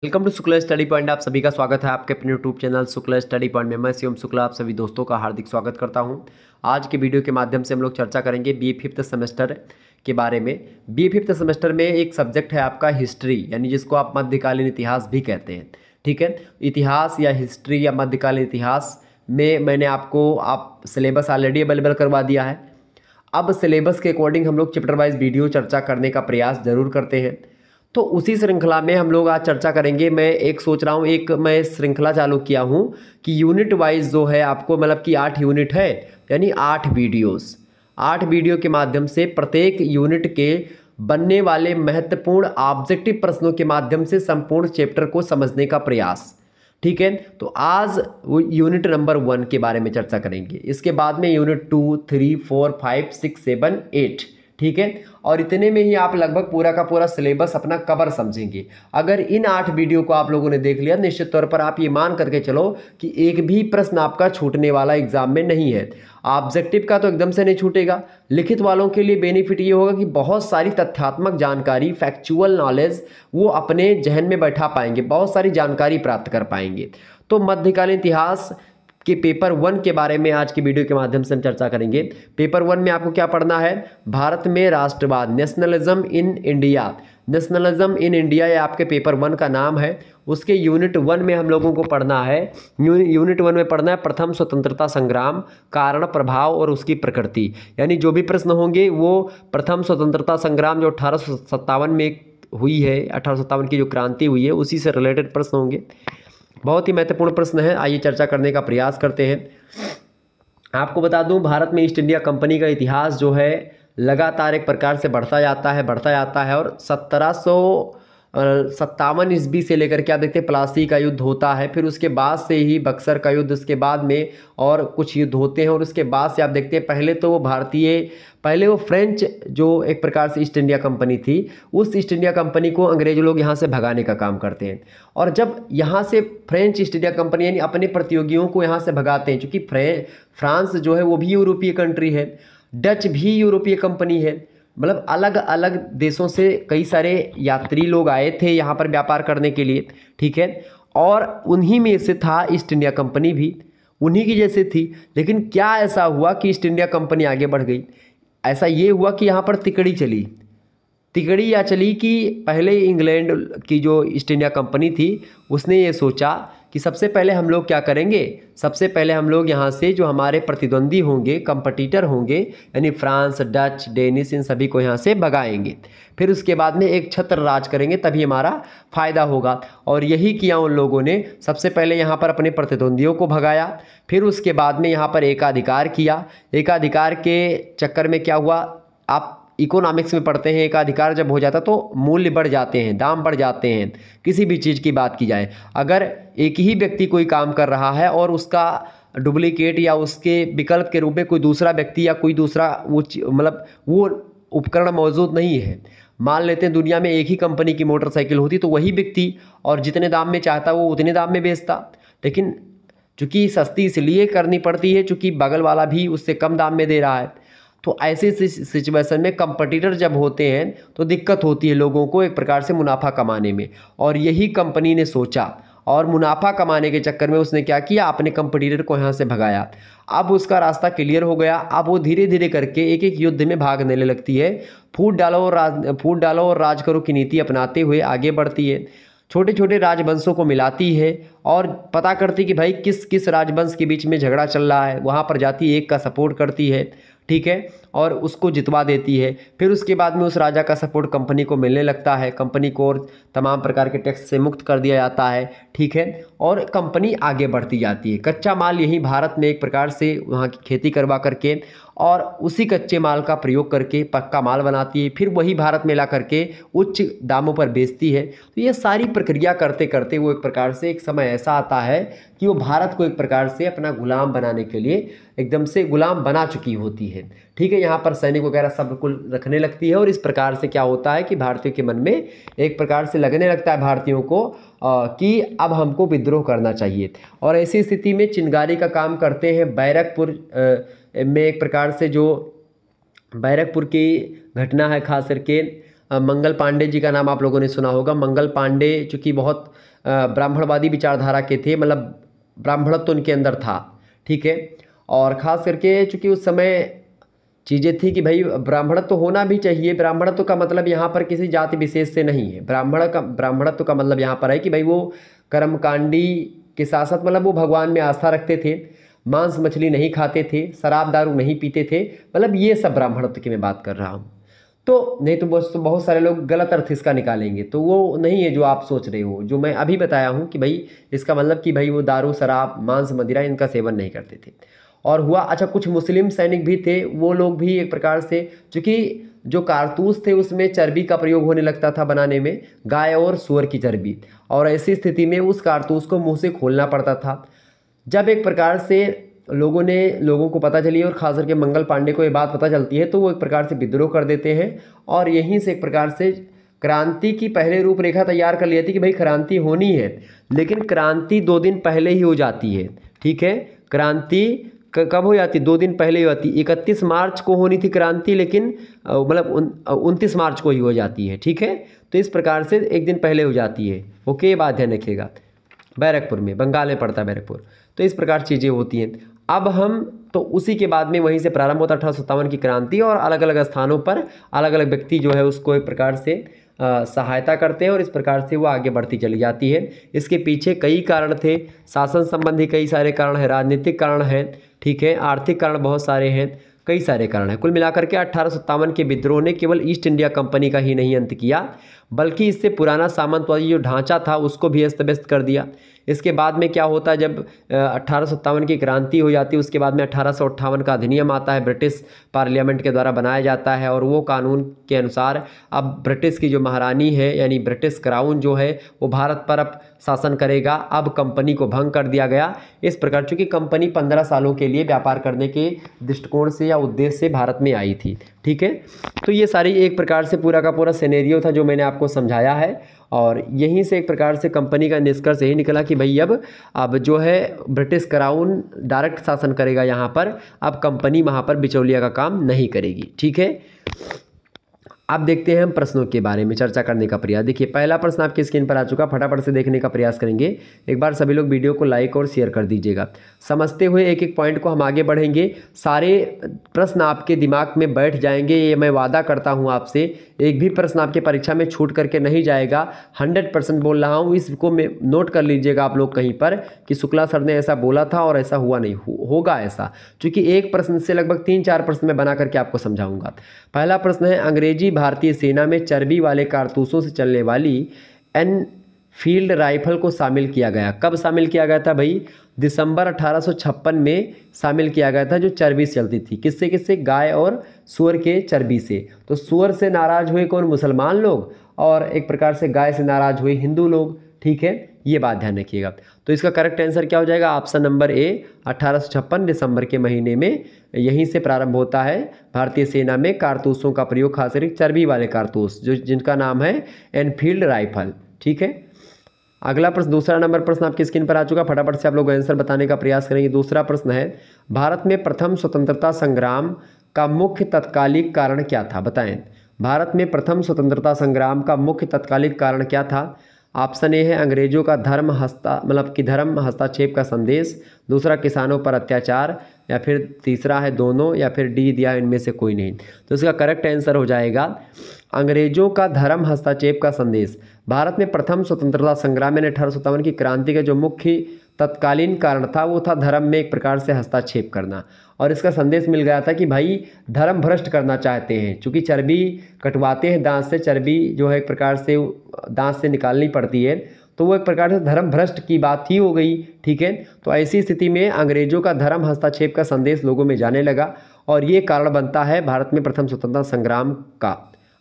Welcome to Shukla Study Point. आप सभी का स्वागत है आपके अपने YouTube channel Shukla Study Point में। मैं शिवम शुक्ला आप सभी दोस्तों का हार्दिक स्वागत करता हूं। आज के वीडियो के माध्यम से हम लोग चर्चा करेंगे बी फिफ्थ सेमेस्टर के बारे में। बी फिफ्थ सेमेस्टर में एक सब्जेक्ट है आपका हिस्ट्री, यानी जिसको आप मध्यकालीन इतिहास भी कहते हैं। ठीक है, इतिहास या हिस्ट्री या मध्यकालीन इतिहास में मैंने आपको सिलेबस ऑलरेडी अवेलेबल करवा दिया है। अब सिलेबस के अकॉर्डिंग हम लोग चैप्टर वाइज वीडियो चर्चा करने का प्रयास जरूर करते हैं। तो उसी श्रृंखला में हम लोग आज चर्चा करेंगे। मैं मैं श्रृंखला चालू किया हूँ कि यूनिट वाइज जो है आपको मतलब कि 8 यूनिट है, यानी 8 वीडियो के माध्यम से प्रत्येक यूनिट के बनने वाले महत्वपूर्ण ऑब्जेक्टिव प्रश्नों के माध्यम से संपूर्ण चैप्टर को समझने का प्रयास। ठीक है, तो आज वो यूनिट नंबर 1 के बारे में चर्चा करेंगे। इसके बाद में यूनिट 2, 3, 4, 5, 6, 7, 8। ठीक है, और इतने में ही आप लगभग पूरा का पूरा सिलेबस अपना कवर समझेंगे। अगर इन 8 वीडियो को आप लोगों ने देख लिया, निश्चित तौर पर आप ये मान करके चलो कि एक भी प्रश्न आपका छूटने वाला एग्जाम में नहीं है। ऑब्जेक्टिव का तो एकदम से नहीं छूटेगा। लिखित वालों के लिए बेनिफिट ये होगा कि बहुत सारी तथ्यात्मक जानकारी, फैक्चुअल नॉलेज वो अपने जहन में बैठा पाएंगे, बहुत सारी जानकारी प्राप्त कर पाएंगे। तो मध्यकालीन इतिहास कि पेपर 1 के बारे में आज की वीडियो के माध्यम से हम चर्चा करेंगे। पेपर 1 में आपको क्या पढ़ना है? भारत में राष्ट्रवाद, nationalism in India. Nationalism in India ये आपके पेपर 1 का नाम है। उसके यूनिट 1 में हम लोगों को पढ़ना है, यूनिट 1 में पढ़ना है प्रथम स्वतंत्रता संग्राम, कारण, प्रभाव और उसकी प्रकृति। यानी जो भी प्रश्न होंगे वो प्रथम स्वतंत्रता संग्राम जो 1857 में हुई है, 1857 की जो क्रांति हुई है उसी से रिलेटेड प्रश्न होंगे। बहुत ही महत्वपूर्ण प्रश्न है, आइए चर्चा करने का प्रयास करते हैं। आपको बता दूं, भारत में ईस्ट इंडिया कंपनी का इतिहास जो है लगातार एक प्रकार से बढ़ता जाता है और 1757 ईस्वी से लेकर के आप देखते हैं प्लासी का युद्ध होता है, फिर उसके बाद से ही बक्सर का युद्ध, उसके बाद में और कुछ युद्ध होते हैं और उसके बाद से आप देखते हैं पहले वो फ्रेंच जो एक प्रकार से ईस्ट इंडिया कंपनी थी, उस ईस्ट इंडिया कंपनी को अंग्रेज लोग यहाँ से भगाने का काम करते हैं। और जब यहाँ से फ्रेंच ईस्ट इंडिया कंपनी यानी अपने प्रतियोगियों को यहाँ से भगाते हैं, क्योंकि फ्रांस जो है वो भी यूरोपीय कंट्री है, डच भी यूरोपीय कंपनी है, मतलब अलग अलग देशों से कई सारे यात्री लोग आए थे यहाँ पर व्यापार करने के लिए। ठीक है, और उन्हीं में से था ईस्ट इंडिया कंपनी भी, उन्हीं की जैसे थी। लेकिन क्या ऐसा हुआ कि ईस्ट इंडिया कंपनी आगे बढ़ गई? ऐसा ये हुआ कि यहाँ पर तिकड़ी चली कि पहले इंग्लैंड की जो ईस्ट इंडिया कंपनी थी उसने ये सोचा कि सबसे पहले हम लोग क्या करेंगे, सबसे पहले हम लोग यहाँ से जो हमारे प्रतिद्वंदी होंगे, कंपटीटर होंगे, यानी फ्रांस, डच, डेनिश, इन सभी को यहाँ से भगाएंगे। फिर उसके बाद में एक छत्र राज करेंगे, तभी हमारा फ़ायदा होगा। और यही किया उन लोगों ने। सबसे पहले यहाँ पर अपने प्रतिद्वंदियों को भगाया, फिर उसके बाद में यहाँ पर एकाधिकार किया। एकाधिकार के चक्कर में क्या हुआ, आप इकोनॉमिक्स में पढ़ते हैं, एकाधिकार जब हो जाता तो मूल्य बढ़ जाते हैं, दाम बढ़ जाते हैं। किसी भी चीज़ की बात की जाए, अगर एक ही व्यक्ति कोई काम कर रहा है और उसका डुप्लीकेट या उसके विकल्प के रूप में कोई दूसरा व्यक्ति या कोई दूसरा वो उपकरण मौजूद नहीं है। मान लेते हैं दुनिया में एक ही कंपनी की मोटरसाइकिल होती तो वही व्यक्ति और जितने दाम में चाहता वो उतने दाम में बेचता, लेकिन चूँकि सस्ती इसलिए करनी पड़ती है चूँकि बगल वाला भी उससे कम दाम में दे रहा है। तो ऐसे सिचुएशन में कंपटीटर जब होते हैं तो दिक्कत होती है लोगों को एक प्रकार से मुनाफा कमाने में। और यही कंपनी ने सोचा और मुनाफा कमाने के चक्कर में उसने क्या किया, अपने कंपटीटर को यहाँ से भगाया। अब उसका रास्ता क्लियर हो गया। अब वो धीरे धीरे करके एक एक युद्ध में भागने लगती है। फूट डालो और राज करो की नीति अपनाते हुए आगे बढ़ती है। छोटे छोटे राजवंशों को मिलाती है और पता करती कि भाई किस किस राजवंश के बीच में झगड़ा चल रहा है, वहाँ पर जाती एक का सपोर्ट करती है। ठीक है, और उसको जितवा देती है। फिर उसके बाद में उस राजा का सपोर्ट कंपनी को मिलने लगता है, कंपनी को और तमाम प्रकार के टैक्स से मुक्त कर दिया जाता है। ठीक है, और कंपनी आगे बढ़ती जाती है। कच्चा माल यहीं भारत में एक प्रकार से वहाँ की खेती करवा करके और उसी कच्चे माल का प्रयोग करके पक्का माल बनाती है, फिर वही भारत में ला करके उच्च दामों पर बेचती है। तो ये सारी प्रक्रिया करते करते वो एक प्रकार से एक समय ऐसा आता है कि वो भारत को एक प्रकार से अपना गुलाम बनाने के लिए एकदम से गुलाम बना चुकी होती है। ठीक है, यहाँ पर सैनिक वगैरह सब बिल्कुल रखने लगती है और इस प्रकार से क्या होता है कि भारतीयों के मन में एक प्रकार से लगने लगता है भारतीयों को कि अब हमको विद्रोह करना चाहिए। और ऐसी स्थिति में चिनगारी का काम करते हैं बैरकपुर में। एक प्रकार से जो बैरकपुर की घटना है, खास करके मंगल पांडे जी का नाम आप लोगों ने सुना होगा। मंगल पांडे चूँकि बहुत ब्राह्मणवादी विचारधारा के थे, मतलब ब्राह्मणत्व तो उनके अंदर था, ठीक है। और ख़ास करके चूँकि उस समय चीज़ें थी कि भाई ब्राह्मणत्व तो होना भी चाहिए। ब्राह्मणत्व का मतलब यहाँ पर किसी जाति विशेष से नहीं है। ब्राह्मणत्व का मतलब यहाँ पर है कि भाई वो कर्मकांडी के साथ साथ मतलब वो भगवान में आस्था रखते थे, मांस मछली नहीं खाते थे, शराब दारू नहीं पीते थे, मतलब ये सब ब्राह्मणत्व की मैं बात कर रहा हूँ। तो नहीं तो बहुत सारे लोग गलत अर्थ इसका निकालेंगे, तो वो नहीं है जो आप सोच रहे हो, जो मैं अभी बताया हूँ कि भाई इसका मतलब कि भाई वो दारू शराब मांस मदिरा इनका सेवन नहीं करते थे। और हुआ अच्छा, कुछ मुस्लिम सैनिक भी थे, वो लोग भी एक प्रकार से, चूँकि जो कारतूस थे उसमें चर्बी का प्रयोग होने लगता था बनाने में, गाय और सूअर की चर्बी, और ऐसी स्थिति में उस कारतूस को मुंह से खोलना पड़ता था। जब एक प्रकार से लोगों को पता चली और खास करके मंगल पांडे को ये बात पता चलती है, तो वो एक प्रकार से विद्रोह कर देते हैं और यहीं से एक प्रकार से क्रांति की पहले रूपरेखा तैयार कर ली थी कि भाई क्रांति होनी है। लेकिन क्रांति 2 दिन पहले ही हो जाती है, ठीक है। क्रांति कब हो जाती? 2 दिन पहले ही होती। 31 मार्च को होनी थी क्रांति, लेकिन मतलब 29 मार्च को ही हो जाती है, ठीक है। तो इस प्रकार से 1 दिन पहले हो जाती है। ओके, ये बात ध्यान रखिएगा। बैरकपुर में, बंगाल में पड़ता है बैरकपुर। तो इस प्रकार चीज़ें होती हैं। अब हम तो उसी के बाद में वहीं से प्रारंभ होता है 1857 की क्रांति, और अलग अलग स्थानों पर अलग अलग व्यक्ति जो है उसको एक प्रकार से सहायता करते हैं और इस प्रकार से वो आगे बढ़ती चली जाती है। इसके पीछे कई कारण थे, शासन संबंधी कई सारे कारण हैं, राजनीतिक कारण हैं, ठीक है, आर्थिक कारण बहुत सारे हैं, कई सारे कारण हैं। कुल मिलाकर के 1857 के विद्रोह ने केवल ईस्ट इंडिया कंपनी का ही नहीं अंत किया, बल्कि इससे पुराना सामंतवादी जो ढांचा था उसको भी अस्त व्यस्त कर दिया। इसके बाद में क्या होता है, जब 1857 की क्रांति हो जाती है, उसके बाद में 1858 का अधिनियम आता है, ब्रिटिश पार्लियामेंट के द्वारा बनाया जाता है, और वो कानून के अनुसार अब ब्रिटिश की जो महारानी है यानी ब्रिटिश क्राउन जो है वो भारत पर अब शासन करेगा। अब कंपनी को भंग कर दिया गया। इस प्रकार चूँकि कंपनी 15 सालों के लिए व्यापार करने के दृष्टिकोण से या उद्देश्य से भारत में आई थी, ठीक है। तो ये सारी एक प्रकार से पूरा का पूरा सिनेरियो था जो मैंने आपको समझाया है, और यहीं से एक प्रकार से कंपनी का निष्कर्ष यही निकला कि भाई अब जो है ब्रिटिश क्राउन डायरेक्ट शासन करेगा यहाँ पर, अब कंपनी वहाँ पर बिचौलिया का काम नहीं करेगी, ठीक है। अब देखते हैं हम प्रश्नों के बारे में चर्चा करने का प्रयास। देखिए पहला प्रश्न आपकी स्क्रीन पर आ चुका, फटाफट से देखने का प्रयास करेंगे। एक बार सभी लोग वीडियो को लाइक और शेयर कर दीजिएगा। समझते हुए एक एक पॉइंट को हम आगे बढ़ेंगे। सारे प्रश्न आपके दिमाग में बैठ जाएंगे, ये मैं वादा करता हूँ आपसे। एक भी प्रश्न आपके परीक्षा में छूट करके नहीं जाएगा, 100% बोल रहा हूँ। इसको में नोट कर लीजिएगा आप लोग कहीं पर कि शुक्ला सर ने ऐसा बोला था और ऐसा हुआ नहीं, होगा ऐसा, क्योंकि एक प्रश्न से लगभग 3-4 प्रश्न मैं बना करके आपको समझाऊंगा। पहला प्रश्न है, अंग्रेजी भारतीय सेना में चर्बी वाले कारतूसों से चलने वाली एनफील्ड राइफल को शामिल किया गया। कब शामिल किया गया था भाई? दिसंबर 1856 में शामिल किया गया था, जो चर्बी से चलती थी। किससे किससे? गाय और सूअर के चर्बी से। तो सूअर से नाराज हुए कौन? मुसलमान लोग, और एक प्रकार से गाय से नाराज हुए हिंदू लोग, ठीक है। ये बात ध्यान रखिएगा। तो इसका करेक्ट आंसर क्या हो जाएगा? ऑप्शन नंबर ए, 1856 दिसंबर के महीने में यहीं से प्रारंभ होता है भारतीय सेना में कारतूसों का प्रयोग, खास करके चर्बी वाले कारतूस जो जिनका नाम है एनफील्ड राइफल, ठीक है। अगला प्रश्न, दूसरा नंबर प्रश्न आपकी स्क्रीन पर आ चुका, फटाफट से आप लोग आंसर बताने का प्रयास करेंगे। दूसरा प्रश्न है, भारत में प्रथम स्वतंत्रता संग्राम का मुख्य तत्कालिक कारण क्या था? बताएं। भारत में प्रथम स्वतंत्रता संग्राम का मुख्य तत्कालिक कारण क्या था? ऑप्शन ए है अंग्रेजों का धर्म हस्तक्षेप का संदेश, दूसरा किसानों पर अत्याचार, या फिर तीसरा है दोनों, या फिर डी दिया इनमें से कोई नहीं। तो इसका करेक्ट आंसर हो जाएगा अंग्रेजों का धर्म हस्तक्षेप का संदेश। भारत में प्रथम स्वतंत्रता संग्राम यानी 1857 की क्रांति का जो मुख्य तत्कालीन कारण था वो था धर्म में एक प्रकार से हस्तक्षेप करना, और इसका संदेश मिल गया था कि भाई धर्म भ्रष्ट करना चाहते हैं। चूँकि चर्बी कटवाते हैं दांत से, चर्बी जो है एक प्रकार से दांत से निकालनी पड़ती है, तो वो एक प्रकार से धर्म भ्रष्ट की बात ही हो गई, ठीक है। तो ऐसी स्थिति में अंग्रेजों का धर्म हस्तक्षेप का संदेश लोगों में जाने लगा, और ये कारण बनता है भारत में प्रथम स्वतंत्रता संग्राम का।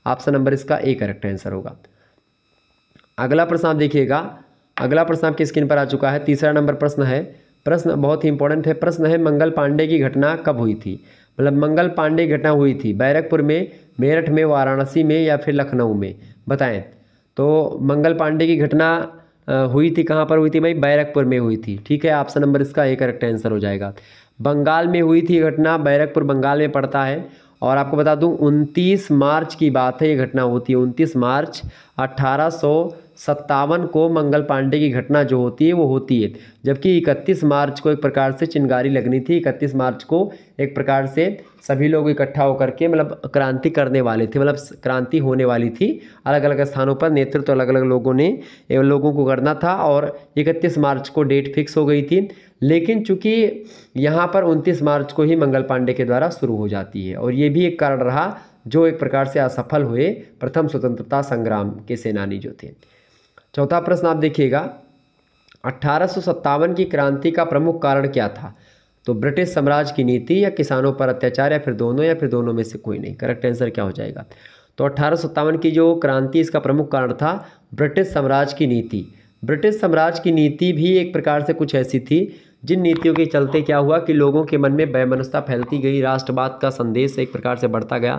ऑप्शन नंबर इसका ए करेक्ट आंसर होगा। अगला प्रश्न आप देखिएगा, अगला प्रश्न आपकी स्क्रीन पर आ चुका है। तीसरा नंबर प्रश्न है, प्रश्न बहुत ही इंपॉर्टेंट है। प्रश्न है, मंगल पांडे की घटना कब हुई थी? मतलब मंगल पांडे की घटना हुई थी बैरकपुर में, मेरठ में, वाराणसी में, या फिर लखनऊ में? बताएं। तो मंगल पांडे की घटना हुई थी कहाँ पर हुई थी भाई? बैरकपुर में हुई थी, ठीक है। ऑप्शन नंबर इसका ए करेक्ट आंसर हो जाएगा। बंगाल में हुई थी घटना, बैरकपुर बंगाल में पड़ता है। और आपको बता दूं 29 मार्च की बात है, ये घटना होती है 29 मार्च 1857 को मंगल पांडे की घटना जो होती है वो होती है, जबकि 31 मार्च को एक प्रकार से चिंगारी लगनी थी। 31 मार्च को एक प्रकार से सभी लोग इकट्ठा होकर के मतलब क्रांति करने वाले थे, मतलब क्रांति होने वाली थी। अलग अलग स्थानों पर नेतृत्व अलग अलग लोगों को करना था और 31 मार्च को डेट फिक्स हो गई थी। लेकिन चूंकि यहाँ पर 29 मार्च को ही मंगल पांडे के द्वारा शुरू हो जाती है, और ये भी एक कारण रहा जो एक प्रकार से असफल हुए प्रथम स्वतंत्रता संग्राम के सेनानी जो थे। चौथा प्रश्न आप देखिएगा, 1857 की क्रांति का प्रमुख कारण क्या था? तो ब्रिटिश साम्राज्य की नीति या किसानों पर अत्याचार या फिर दोनों में से कोई नहीं। करेक्ट आंसर क्या हो जाएगा? तो 1857 की जो क्रांति, इसका प्रमुख कारण था ब्रिटिश साम्राज्य की नीति। ब्रिटिश साम्राज्य की नीति भी एक प्रकार से कुछ ऐसी थी जिन नीतियों के चलते क्या हुआ कि लोगों के मन में वैमनस्यता फैलती गई, राष्ट्रवाद का संदेश एक प्रकार से बढ़ता गया,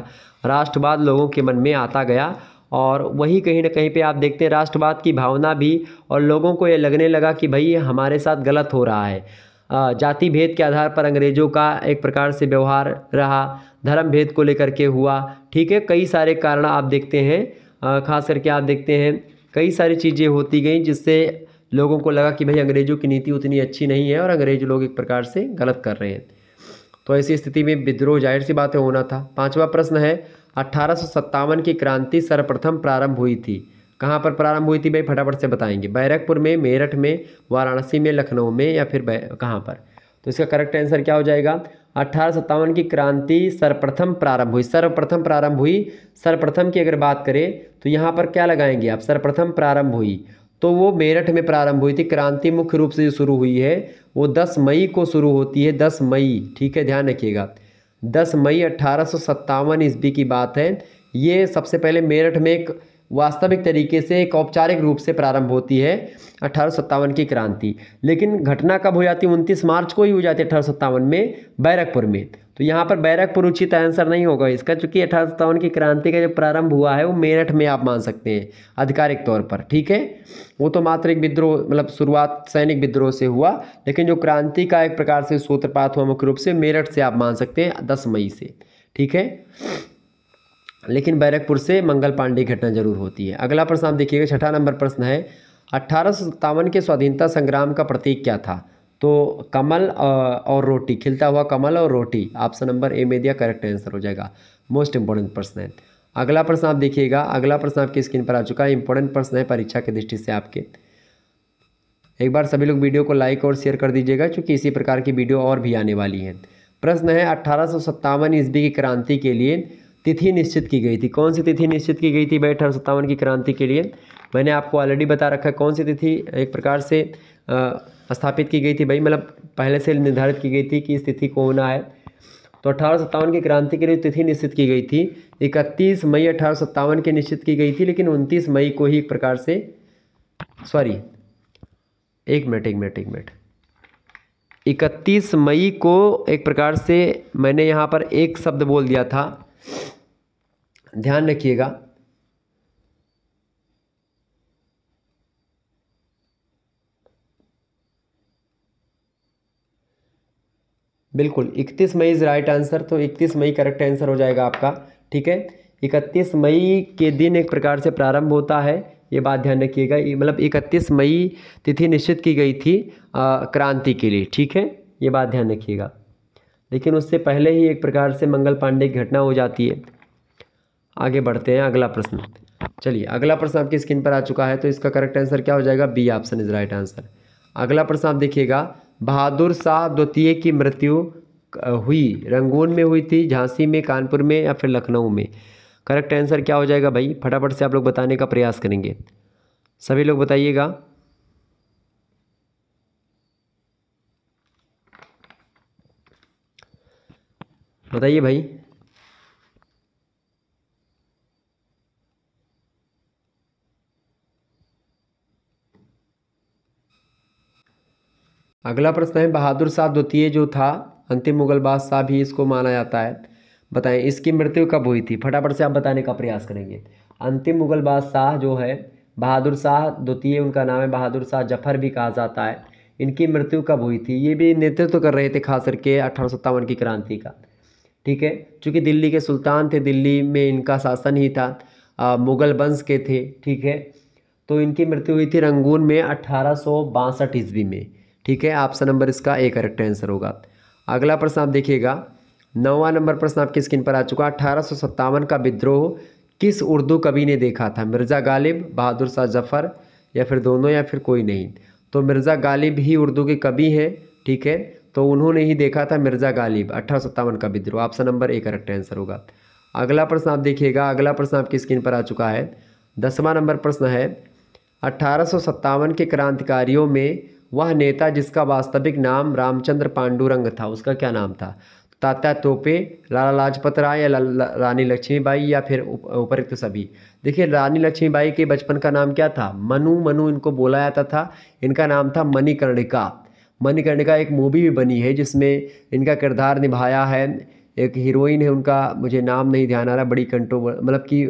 राष्ट्रवाद लोगों के मन में आता गया, और वही कहीं ना कहीं पे आप देखते हैं राष्ट्रवाद की भावना भी, और लोगों को ये लगने लगा कि भाई ये हमारे साथ गलत हो रहा है। जाति भेद के आधार पर अंग्रेज़ों का एक प्रकार से व्यवहार रहा, धर्म भेद को लेकर के हुआ, ठीक है। कई सारे कारण आप देखते हैं, खास करके आप देखते हैं कई सारी चीज़ें होती गई जिससे लोगों को लगा कि भाई अंग्रेज़ों की नीति उतनी अच्छी नहीं है और अंग्रेज़ लोग एक प्रकार से गलत कर रहे हैं। तो ऐसी स्थिति में विद्रोह जाहिर सी बात है होना था। पांचवा प्रश्न है, 1857 की क्रांति सर्वप्रथम प्रारंभ हुई थी। कहाँ पर प्रारंभ हुई थी भाई? फटाफट से बताएंगे। बैरकपुर में, मेरठ में, वाराणसी में, लखनऊ में, या फिर कहाँ पर? तो इसका करेक्ट आंसर क्या हो जाएगा? 1857 की क्रांति सर्वप्रथम प्रारंभ हुई। सर्वप्रथम प्रारंभ हुई, सर्वप्रथम की अगर बात करें तो यहाँ पर क्या लगाएंगे आप? सर्वप्रथम प्रारंभ हुई तो वो मेरठ में प्रारंभ हुई थी। क्रांति मुख्य रूप से जो शुरू हुई है वो 10 मई को शुरू होती है। 10 मई, ठीक है, ध्यान रखिएगा। 10 मई 1857 ईस्वी की बात है। ये सबसे पहले मेरठ में एक वास्तविक तरीके से एक औपचारिक रूप से प्रारंभ होती है 1857 की क्रांति। लेकिन घटना कब हो जाती है? 29 मार्च को ही हो जाती है 1857 में, बैरकपुर में। तो यहाँ पर बैरकपुर उचित आंसर नहीं होगा इसका, क्योंकि 1857 की क्रांति का जो प्रारंभ हुआ है वो मेरठ में आप मान सकते हैं आधिकारिक तौर पर, ठीक है। वो तो मात्र एक विद्रोह, मतलब शुरुआत सैनिक विद्रोह से हुआ, लेकिन जो क्रांति का एक प्रकार से सूत्रपात हुआ मुख्य रूप से मेरठ से आप मान सकते हैं 10 मई से, ठीक है। लेकिन बैरकपुर से मंगल पांडे की घटना जरूर होती है। अगला प्रश्न आप देखिएगा, छठा नंबर प्रश्न है, 1857 के स्वाधीनता संग्राम का प्रतीक क्या था? तो कमल और रोटी, खिलता हुआ कमल और रोटी। ऑप्शन नंबर ए में दिया करेक्ट आंसर हो जाएगा। मोस्ट इंपॉर्टेंट प्रश्न है। अगला प्रश्न आप देखिएगा, अगला प्रश्न आपकी स्क्रीन पर आ चुका है। इंपॉर्टेंट प्रश्न है परीक्षा की दृष्टि से आपके। एक बार सभी लोग वीडियो को लाइक और शेयर कर दीजिएगा, क्योंकि इसी प्रकार की वीडियो और भी आने वाली है। प्रश्न है, 1857 ईस्वी की क्रांति के लिए तिथि निश्चित की गई थी। कौन सी तिथि निश्चित की गई थी भाई 1857 की क्रांति के लिए? मैंने आपको ऑलरेडी बता रखा है कौन सी तिथि एक प्रकार से स्थापित की गई थी भाई, मतलब पहले से निर्धारित की गई थी कि इस तिथि को होना है। तो 1857 की क्रांति के लिए तिथि निश्चित की गई थी 31 मई 1857 की निश्चित की गई थी, लेकिन 29 मई को ही एक प्रकार से, सॉरी एक मिनट 31 मई को एक प्रकार से मैंने यहाँ पर एक शब्द बोल दिया था, ध्यान रखिएगा। बिल्कुल 31 मई इज़ राइट आंसर, तो 31 मई करेक्ट आंसर हो जाएगा आपका, ठीक है। 31 मई के दिन एक प्रकार से प्रारंभ होता है, ये बात ध्यान रखिएगा। मतलब 31 मई तिथि निश्चित की गई थी क्रांति के लिए, ठीक है, ये बात ध्यान रखिएगा। लेकिन उससे पहले ही एक प्रकार से मंगल पांडे की घटना हो जाती है। आगे बढ़ते हैं, अगला प्रश्न। चलिए अगला प्रश्न आपकी स्क्रीन पर आ चुका है, तो इसका करेक्ट आंसर क्या हो जाएगा? B option is right answer. अगला प्रश्न आप देखिएगा, बहादुर शाह द्वितीय की मृत्यु हुई रंगून में हुई थी, झांसी में, कानपुर में, या फिर लखनऊ में? करेक्ट आंसर क्या हो जाएगा भाई? फटाफट से आप लोग बताने का प्रयास करेंगे, सभी लोग बताइएगा। बताइए भाई। अगला प्रश्न है, बहादुर शाह द्वितीय जो था अंतिम मुगल बादशाह भी इसको माना जाता है, बताएं इसकी मृत्यु कब हुई थी? फटाफट से आप बताने का प्रयास करेंगे। अंतिम मुगल बादशाह जो है बहादुर शाह द्वितीय, उनका नाम है बहादुर शाह जफर भी कहा जाता है। इनकी मृत्यु कब हुई थी? ये भी नेतृत्व कर रहे थे खास करके 1857 की क्रांति का, ठीक है। चूँकि दिल्ली के सुल्तान थे, दिल्ली में इनका शासन ही था, मुगल वंश के थे, ठीक है। तो इनकी मृत्यु हुई थी रंगून में 1862 ईस्वी में। ठीक है, ऑप्शन नंबर इसका ए करेक्ट आंसर होगा। अगला प्रश्न आप देखिएगा, 9वां नंबर प्रश्न आपकी स्क्रीन पर आ चुका। 1857 का विद्रोह किस उर्दू कवि ने देखा था? मिर्ज़ा गालिब, बहादुर शाह जफ़र, या फिर दोनों, या फिर कोई नहीं? तो मिर्ज़ा गालिब ही उर्दू के कवि हैं। ठीक है, तो उन्होंने ही देखा था, मिर्ज़ा गालिब, 1857 का विद्रोह। Option number A correct answer होगा। अगला प्रश्न आप देखिएगा, अगला प्रश्न आपकी स्क्रीन पर आ चुका है। 10वां नंबर प्रश्न है, 1857 के क्रांतिकारियों में वह नेता जिसका वास्तविक नाम रामचंद्र पांडुरंग था, उसका क्या नाम था? तात्या तोपे, लाला लाजपत राय, या रानी लक्ष्मीबाई, या फिर उपरोक्त सभी? देखिए, रानी लक्ष्मीबाई के बचपन का नाम क्या था? मनु। मनु इनको बोला जाता था। इनका नाम था मणिकर्णिका। मणिकर्णिका एक मूवी भी बनी है जिसमें इनका किरदार निभाया है। एक हीरोइन है, उनका मुझे नाम नहीं ध्यान आ रहा, बड़ी मतलब कि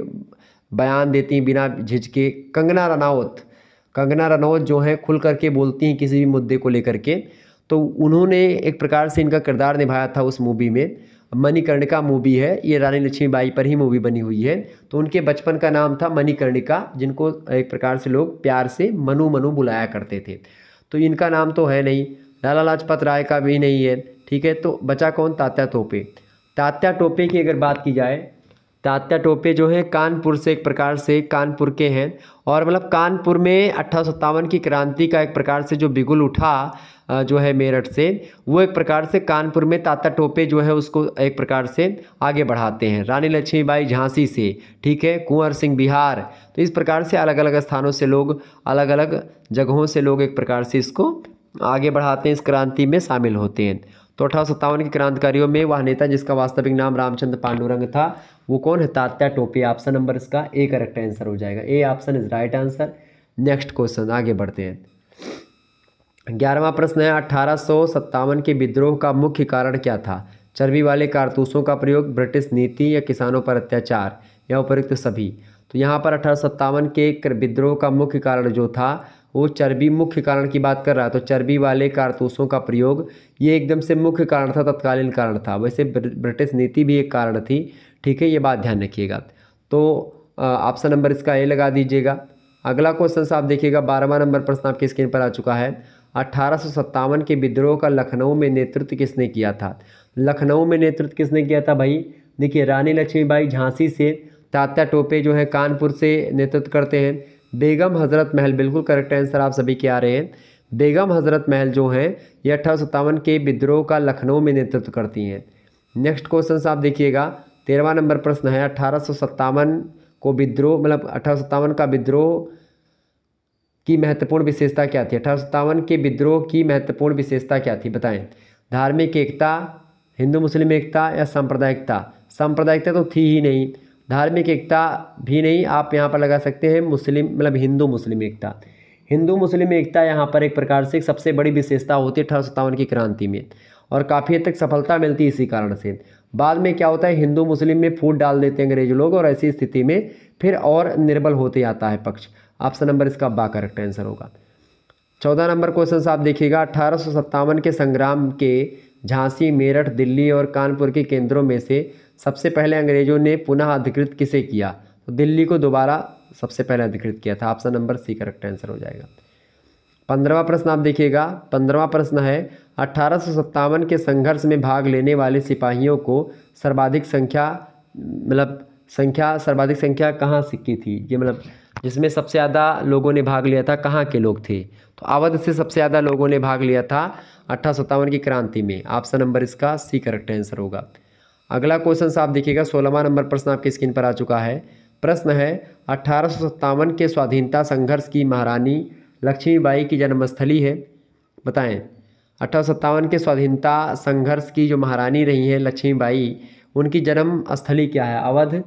बयान देती हैं बिना झिझके, कंगना रनौत। कंगना रनौत जो है खुल करके बोलती हैं किसी भी मुद्दे को लेकर के। तो उन्होंने एक प्रकार से इनका किरदार निभाया था उस मूवी में। मणिकर्णिका मूवी है, ये रानी लक्ष्मीबाई पर ही मूवी बनी हुई है। तो उनके बचपन का नाम था मणिकर्णिका, जिनको एक प्रकार से लोग प्यार से मनु मनु बुलाया करते थे। तो इनका नाम तो है नहीं। लाला लाजपत राय का भी नहीं है। ठीक है, तो बचा कौन? तात्या टोपे। तात्या टोपे की अगर बात की जाए, तात्या टोपे जो है कानपुर से, एक प्रकार से कानपुर के हैं। और मतलब कानपुर में 1857 की क्रांति का एक प्रकार से जो बिगुल उठा जो है मेरठ से, वो एक प्रकार से कानपुर में तात्या टोपे जो है उसको एक प्रकार से आगे बढ़ाते हैं। रानी लक्ष्मीबाई झांसी से, ठीक है, कुंवर सिंह बिहार। तो इस प्रकार से अलग अलग स्थानों से लोग, अलग अलग जगहों से लोग एक प्रकार से इसको आगे बढ़ाते हैं, इस क्रांति में शामिल होते हैं। तो 1857 के क्रांतिकारियों में वह नेता जिसका वास्तविक नाम रामचंद्र पांडुरंग था, वो कौन है? तात्या टोपे। ऑप्शन नंबर इसका ए करेक्ट आंसर हो जाएगा। A option is right answer. Next question आगे बढ़ते हैं। 11वां प्रश्न है, 1857 के विद्रोह का मुख्य कारण क्या था? चर्बी वाले कारतूसों का प्रयोग, ब्रिटिश नीति, या किसानों पर अत्याचार, या उपरोक्त सभी? तो यहाँ पर 1857 के विद्रोह का मुख्य कारण जो था वो चर्बी, मुख्य कारण की बात कर रहा है। तो चर्बी वाले कारतूसों का प्रयोग ये एकदम से मुख्य कारण था, तत्कालीन कारण था। वैसे ब्रिटिश नीति भी एक कारण थी। ठीक है, ये बात ध्यान रखिएगा। तो ऑप्शन नंबर इसका ए लगा दीजिएगा। अगला क्वेश्चन से आप देखिएगा, 12वां नंबर प्रश्न आपकी स्क्रीन पर आ चुका है। 1857 के विद्रोह का लखनऊ में नेतृत्व किसने किया था? लखनऊ में नेतृत्व किसने किया था भाई? देखिए, रानी लक्ष्मीबाई झांसी से, तात्या टोपे जो है कानपुर से नेतृत्व करते हैं। बेगम हज़रत महल, बिल्कुल करेक्ट आंसर आप सभी के आ रहे हैं। बेगम हज़रत महल जो हैं ये 1857 के विद्रोह का लखनऊ में नेतृत्व करती हैं। नेक्स्ट क्वेश्चन आप देखिएगा, 13वां नंबर प्रश्न है। 1857 को विद्रोह, मतलब 1857 का विद्रोह की महत्वपूर्ण विशेषता क्या थी? 1857 के विद्रोह की महत्वपूर्ण विशेषता क्या थी, बताएं? धार्मिक एकता, हिंदू मुस्लिम एकता, या सांप्रदायिकता? सांप्रदायिकता तो थी ही नहीं, धार्मिक एकता भी नहीं। आप यहाँ पर लगा सकते हैं मुस्लिम, मतलब हिंदू मुस्लिम एकता। हिंदू मुस्लिम एकता यहाँ पर एक प्रकार से सबसे बड़ी विशेषता होती है 1857 की क्रांति में, और काफ़ी हद तक सफलता मिलती है इसी कारण से। बाद में क्या होता है, हिंदू मुस्लिम में फूट डाल देते हैं अंग्रेज लोग, और ऐसी स्थिति में फिर और निर्बल होते जाता है पक्ष। ऑप्शन नंबर इसका बा करेक्ट आंसर होगा। 14 नंबर क्वेश्चन आप देखिएगा, 1857 के संग्राम के झांसी, मेरठ, दिल्ली और कानपुर के केंद्रों में से सबसे पहले अंग्रेजों ने पुनः अधिकृत किसे किया? तो दिल्ली को दोबारा सबसे पहले अधिकृत किया था। Option number C correct answer हो जाएगा। 15वां प्रश्न आप देखिएगा, 15वां प्रश्न है, 1857 के संघर्ष में भाग लेने वाले सिपाहियों को सर्वाधिक संख्या, मतलब सर्वाधिक संख्या कहाँ से की थी? ये मतलब जिसमें सबसे ज़्यादा लोगों ने भाग लिया था, कहाँ के लोग थे? तो अवध से सबसे ज़्यादा लोगों ने भाग लिया था 1857 की क्रांति में। ऑप्शन नंबर इसका सी करेक्ट आंसर होगा। अगला क्वेश्चन आप देखिएगा, 16वां नंबर प्रश्न आपकी स्क्रीन पर आ चुका है। प्रश्न है, 1857 के स्वाधीनता संघर्ष की महारानी लक्ष्मीबाई की जन्मस्थली है, बताएं? 1857 के स्वाधीनता संघर्ष की जो महारानी रही हैं लक्ष्मीबाई, उनकी जन्म स्थली क्या है? अवध,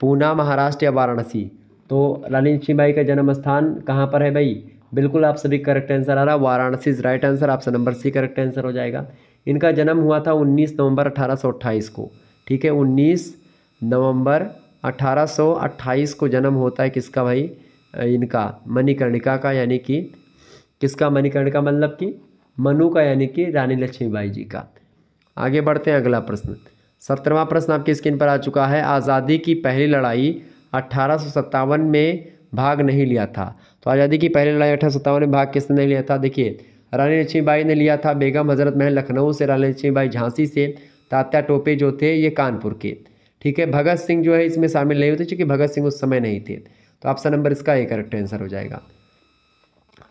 पूना, महाराष्ट्र, या वाराणसी? तो रानी लक्ष्मीबाई का जन्म स्थान कहाँ पर है भाई? बिल्कुल आप सभी करेक्ट आंसर आ रहा है, Varanasi is right answer. Option number C correct answer हो जाएगा। इनका जन्म हुआ था 19 नवंबर 1828 को। ठीक है, 19 नवंबर 1828 को जन्म होता है किसका भाई? इनका मणिकर्णिका का, यानी कि किसका? मणिकर्णिका मतलब कि मनु का, यानी कि रानी लक्ष्मीबाई जी का। आगे बढ़ते हैं, अगला प्रश्न 17वां प्रश्न आपकी स्क्रीन पर आ चुका है। आज़ादी की पहली लड़ाई 1857 में भाग नहीं लिया था। तो तो आज़ादी की पहली लड़ाई 1857 में भाग किसने नहीं लिया था? देखिए, रानी लक्ष्मीबाई ने लिया था, बेगम हजरत महल लखनऊ से, रानी लक्ष्मीबाई झांसी से, तात्या टोपे जो थे ये कानपुर के। ठीक है, भगत सिंह जो है इसमें शामिल नहीं होते क्योंकि भगत सिंह उस समय नहीं थे। तो ऑप्शन नंबर इसका ए करेक्ट आंसर हो जाएगा।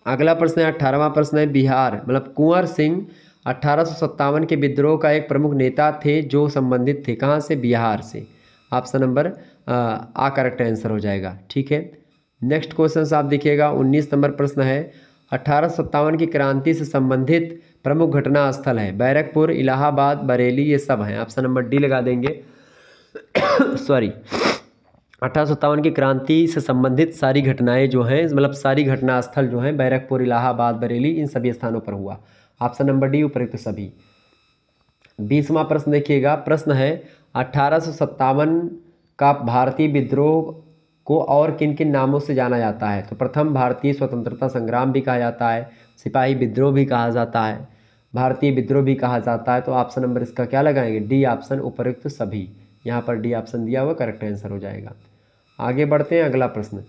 अगला प्रश्न है 18वां प्रश्न है बिहार मतलब कुंवर सिंह 1857 के विद्रोह का एक प्रमुख नेता थे जो संबंधित थे कहाँ से? बिहार से। ऑप्शन नंबर आ करेक्ट आंसर हो जाएगा। ठीक है, नेक्स्ट क्वेश्चन आप देखिएगा 19 नंबर प्रश्न है 1857 की क्रांति से संबंधित प्रमुख घटना स्थल है बैरकपुर, इलाहाबाद, बरेली, ये सब हैं। ऑप्शन नंबर डी लगा देंगे। सॉरी, 1857 की क्रांति से संबंधित सारी घटनाएं जो हैं मतलब सारी घटना स्थल जो हैं बैरकपुर, इलाहाबाद, बरेली, इन सभी स्थानों पर हुआ। ऑप्शन नंबर डी उपयुक्त सभी। 20वां प्रश्न देखिएगा, प्रश्न है 1857 का भारतीय विद्रोह को और किन किन नामों से जाना जाता है? तो प्रथम भारतीय स्वतंत्रता संग्राम भी कहा जाता है, सिपाही विद्रोह भी कहा जाता है, भारतीय विद्रोह भी कहा जाता है। तो ऑप्शन नंबर इसका क्या लगाएंगे? डी ऑप्शन उपयुक्त सभी। यहाँ पर डी ऑप्शन दिया हुआ करेक्ट आंसर हो जाएगा। आगे बढ़ते हैं अगला प्रश्न।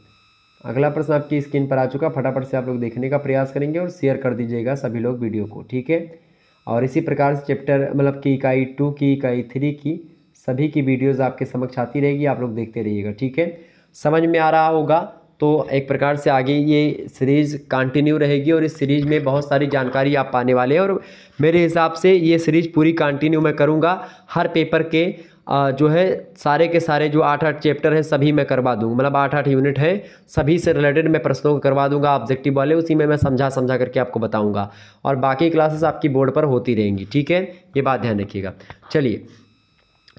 अगला प्रश्न आपकी स्क्रीन पर आ चुका, फटाफट से आप लोग देखने का प्रयास करेंगे और शेयर कर दीजिएगा सभी लोग वीडियो को। ठीक है, और इसी प्रकार से चैप्टर मतलब की इकाई 2 की, इकाई 3 की सभी की वीडियोज़ आपके समक्ष आती रहेगी, आप लोग देखते रहिएगा। ठीक है, समझ में आ रहा होगा तो एक प्रकार से आगे ये सीरीज़ कंटिन्यू रहेगी और इस सीरीज़ में बहुत सारी जानकारी आप पाने वाले हैं और मेरे हिसाब से ये सीरीज़ पूरी कंटिन्यू मैं करूँगा। हर पेपर के जो है सारे के सारे जो 8-8 चैप्टर हैं सभी मैं करवा दूँगा, मतलब 8-8 यूनिट हैं, सभी से रिलेटेड मैं प्रश्नों को करवा दूँगा ऑब्जेक्टिव वाले, उसी में मैं समझा करके आपको बताऊँगा और बाकी क्लासेस आपकी बोर्ड पर होती रहेंगी। ठीक है, ये बात ध्यान रखिएगा। चलिए,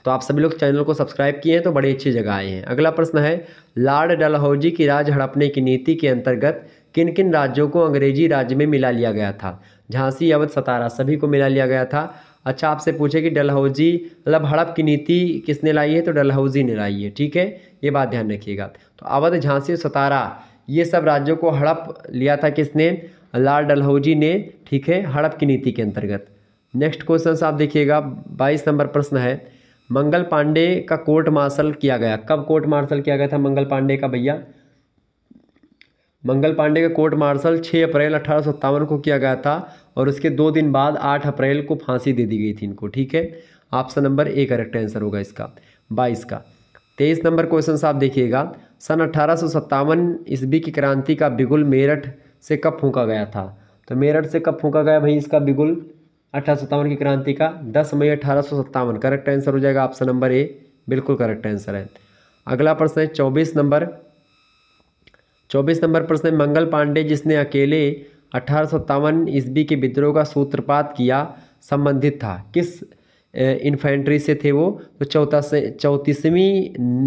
तो आप सभी लोग चैनल को सब्सक्राइब किए हैं तो बड़ी अच्छी जगह आए हैं। अगला प्रश्न है लॉर्ड डलहौजी की राज हड़पने की नीति के अंतर्गत किन किन राज्यों को अंग्रेजी राज्य में मिला लिया गया था? झांसी, अवध, सतारा सभी को मिला लिया गया था। अच्छा, आपसे पूछे कि डलहौजी मतलब हड़प की नीति किसने लाई है? तो डलहौजी ने लाई है। ठीक है, ये बात ध्यान रखिएगा। तो अवध, झांसी, सतारा ये सब राज्यों को हड़प लिया था किसने? लॉर्ड डलहौजी ने। ठीक है, हड़प की नीति के अंतर्गत। नेक्स्ट क्वेश्चन आप देखिएगा 22 नंबर प्रश्न है मंगल पांडे का कोर्ट मार्शल किया गया। कब कोर्ट मार्शल किया गया था मंगल पांडे का? भैया मंगल पांडे का कोर्ट मार्शल 6 अप्रैल 1857 को किया गया था और उसके 2 दिन बाद 8 अप्रैल को फांसी दे दी गई थी इनको। ठीक है, option number A correct answer होगा इसका 22 का। 23 नंबर क्वेश्चन आप देखिएगा सन 1857 ईस्वी की क्रांति का बिगुल मेरठ से कब फूंका गया था? तो मेरठ से कब फूंका गया भाई इसका बिगुल 1857 की क्रांति का? 10 मई 1857 करेक्ट आंसर हो जाएगा। ऑप्शन नंबर ए बिल्कुल करेक्ट आंसर है। अगला प्रश्न है 24 नंबर प्रश्न है मंगल पांडे जिसने अकेले 1857 ईस्वी के विद्रोह का सूत्रपात किया संबंधित था किस इन्फेंट्री से थे वो? तो 34वीं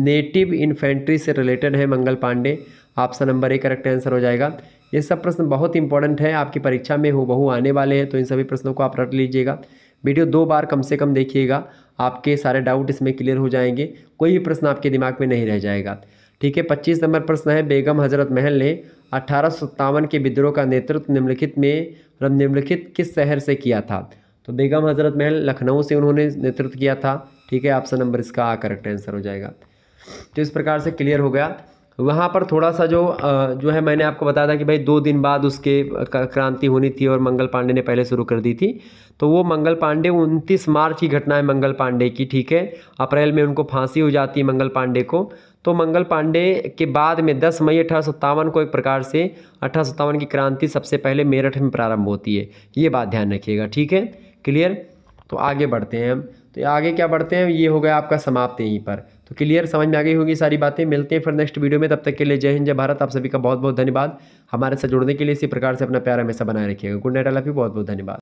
नेटिव इन्फेंट्री से रिलेटेड है Mangal Pandey. Option number A correct answer हो जाएगा। ये सब प्रश्न बहुत इंपॉर्टेंट है, आपकी परीक्षा में हूबहू आने वाले हैं, तो इन सभी प्रश्नों को आप रट लीजिएगा। वीडियो 2 बार कम से कम देखिएगा, आपके सारे डाउट इसमें क्लियर हो जाएंगे, कोई भी प्रश्न आपके दिमाग में नहीं रह जाएगा। ठीक है, 25 नंबर प्रश्न है बेगम हजरत महल ने 1857 के विद्रोह का नेतृत्व निम्नलिखित किस शहर से किया था? तो बेगम हजरत महल लखनऊ से उन्होंने नेतृत्व किया था। ठीक है, ऑप्शन नंबर इसका आ करेक्ट आंसर हो जाएगा। तो इस प्रकार से क्लियर हो गया। वहाँ पर थोड़ा सा जो है मैंने आपको बताया था कि भाई 2 दिन बाद उसके क्रांति होनी थी और मंगल पांडे ने पहले शुरू कर दी थी। तो वो मंगल पांडे 29 मार्च की घटना है मंगल पांडे की। ठीक है, अप्रैल में उनको फांसी हो जाती है मंगल पांडे को। तो मंगल पांडे के बाद में 10 मई 1857 को एक प्रकार से 1857 की क्रांति सबसे पहले मेरठ में प्रारंभ होती है, ये बात ध्यान रखिएगा। ठीक है, क्लियर। तो आगे बढ़ते हैं हम, तो आगे क्या बढ़ते हैं, ये हो गया आपका समाप्त यहीं पर। तो क्लियर, समझ में आ गई होगी सारी बातें। मिलते हैं फिर नेक्स्ट वीडियो में, तब तक के लिए जय हिंद जय भारत। आप सभी का बहुत बहुत धन्यवाद। हमारे साथ जुड़ने के लिए इसी प्रकार से अपना प्यार हमेशा बनाए रखिएगा। Good night, I love you, बहुत बहुत धन्यवाद।